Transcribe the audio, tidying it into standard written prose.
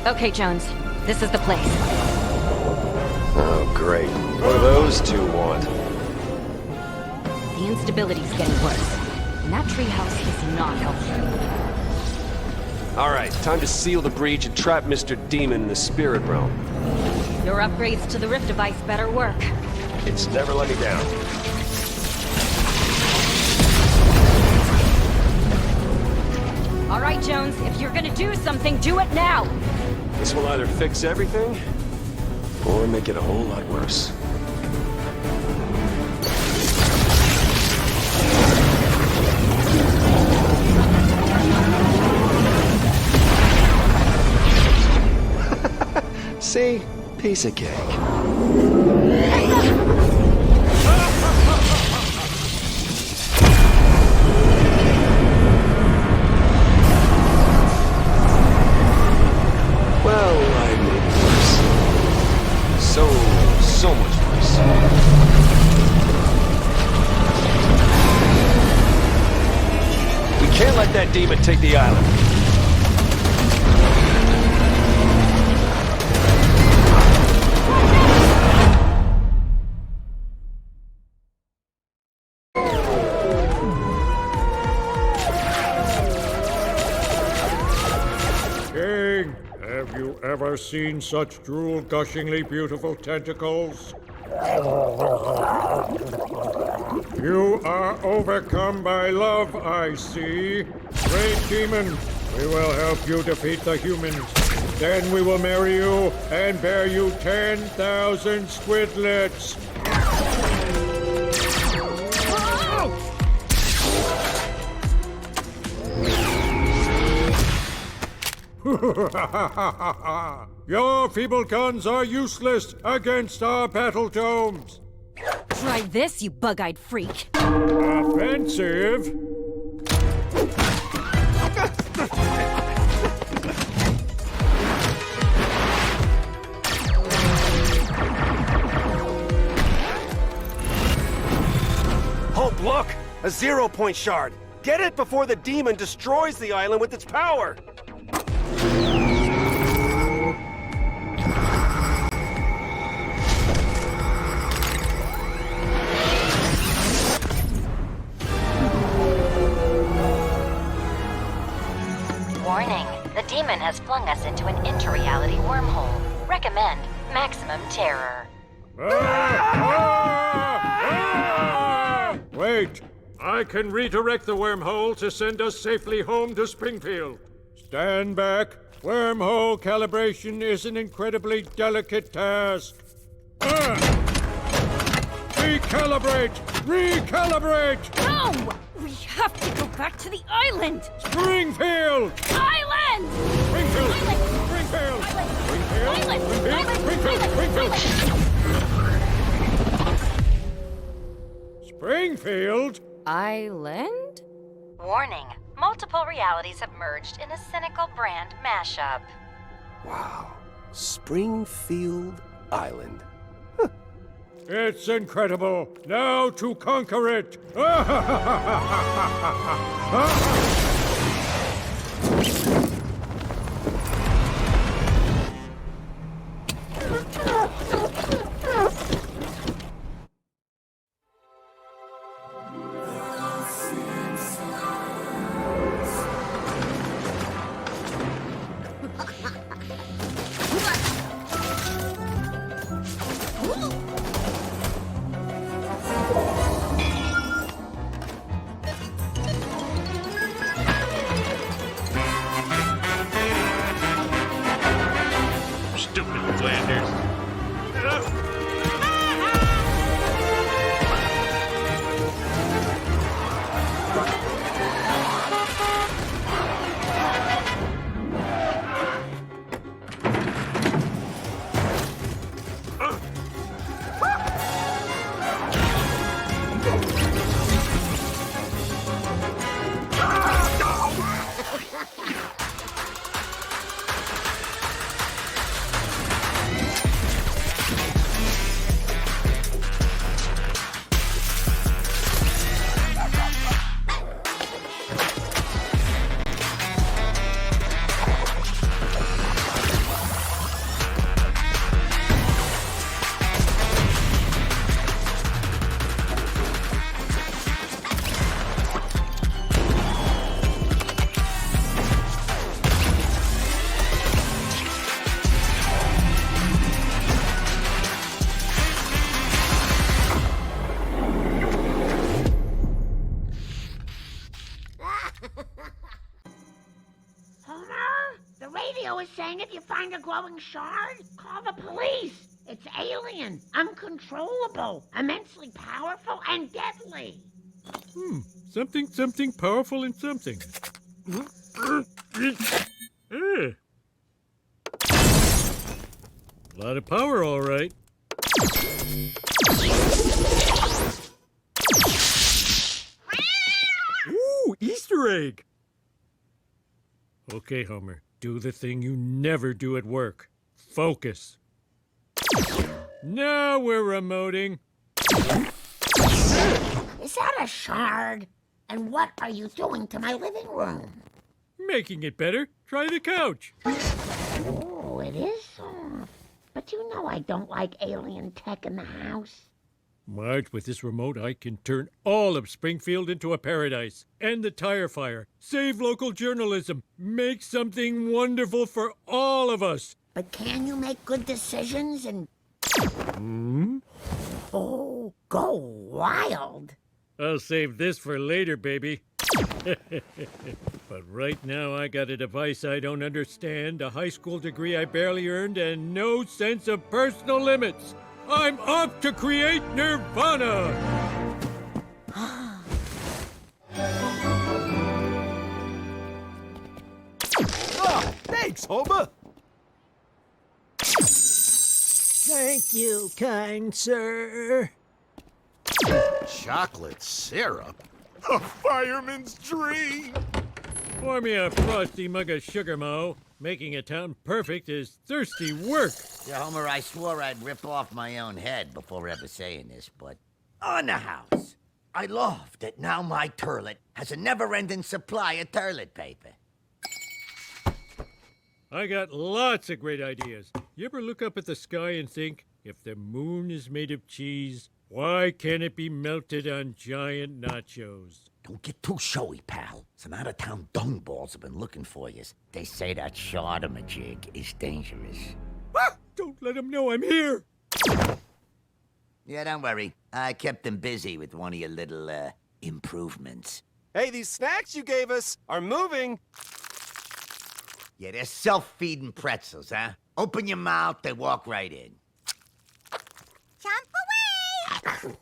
Okay, Jones. This is the place. Oh, great. What do those two want? The instability's getting worse. And that treehouse is not helpful. Alright, time to seal the breach and trap Mr. Demon in the spirit realm. Your upgrades to the Rift device better work. It's never let me down. All right, Jones, if you're gonna do something, do it now! This will either fix everything, or make it a whole lot worse. See? Piece of cake. Well, I made it worse. So much worse. We can't let that demon take the island. King, have you ever seen such drool-gushingly beautiful tentacles? You are overcome by love, I see. Great demon, we will help you defeat the humans. Then we will marry you and bear you 10,000 squidlets. Your feeble guns are useless against our battle domes. Try this, you bug-eyed freak. Offensive? Hope, look! A zero-point shard! Get it before the demon destroys the island with its power! Warning, the demon has flung us into an interreality wormhole. Recommend maximum terror. Wait! I can redirect the wormhole to send us safely home to Springfield. Stand back. Wormhole calibration is an incredibly delicate task. Recalibrate! Recalibrate! No! We have to go back to the island! Springfield! Island! Springfield! Island! Springfield! Island! Springfield! Island! Springfield! Island! Springfield! Springfield? Island? Warning, multiple realities have merged in a cynical brand mashup. Wow. Springfield Island. It's incredible. Now to conquer it. was saying, if you find a glowing shard, call the police. It's alien, uncontrollable, immensely powerful, and deadly. Something powerful and something. A lot of power, all right. Ooh, Easter egg! Okay, Homer, do the thing you never do at work. Focus. Now we're remoting. Is that a shard? And what are you doing to my living room? Making it better. Try the couch. Oh, it is soft. But you know I don't like alien tech in the house. Marge, with this remote, I can turn all of Springfield into a paradise. End the tire fire. Save local journalism. Make something wonderful for all of us. But can you make good decisions and... Oh, go wild. I'll save this for later, baby. But right now, I got a device I don't understand, a high school degree I barely earned, and no sense of personal limits. I'm off to create Nirvana! Oh, thanks, Homer! Thank you, kind sir. Chocolate syrup? A fireman's dream! Pour me a frosty mug of sugar, Mo. Making a town perfect is thirsty work. Yeah, Homer, I swore I'd rip off my own head before ever saying this, but on the house, I love that now my toilet has a never-ending supply of toilet paper. I got lots of great ideas. You ever look up at the sky and think, if the moon is made of cheese, why can't it be melted on giant nachos? Don't get too showy, pal. Some out-of-town dungballs have been looking for you. They say that shardamajig is dangerous. Ah! Don't let them know I'm here! Yeah, don't worry. I kept them busy with one of your little, improvements. Hey, these snacks you gave us are moving. Yeah, they're self-feeding pretzels, huh? Open your mouth, they walk right in. Jump away!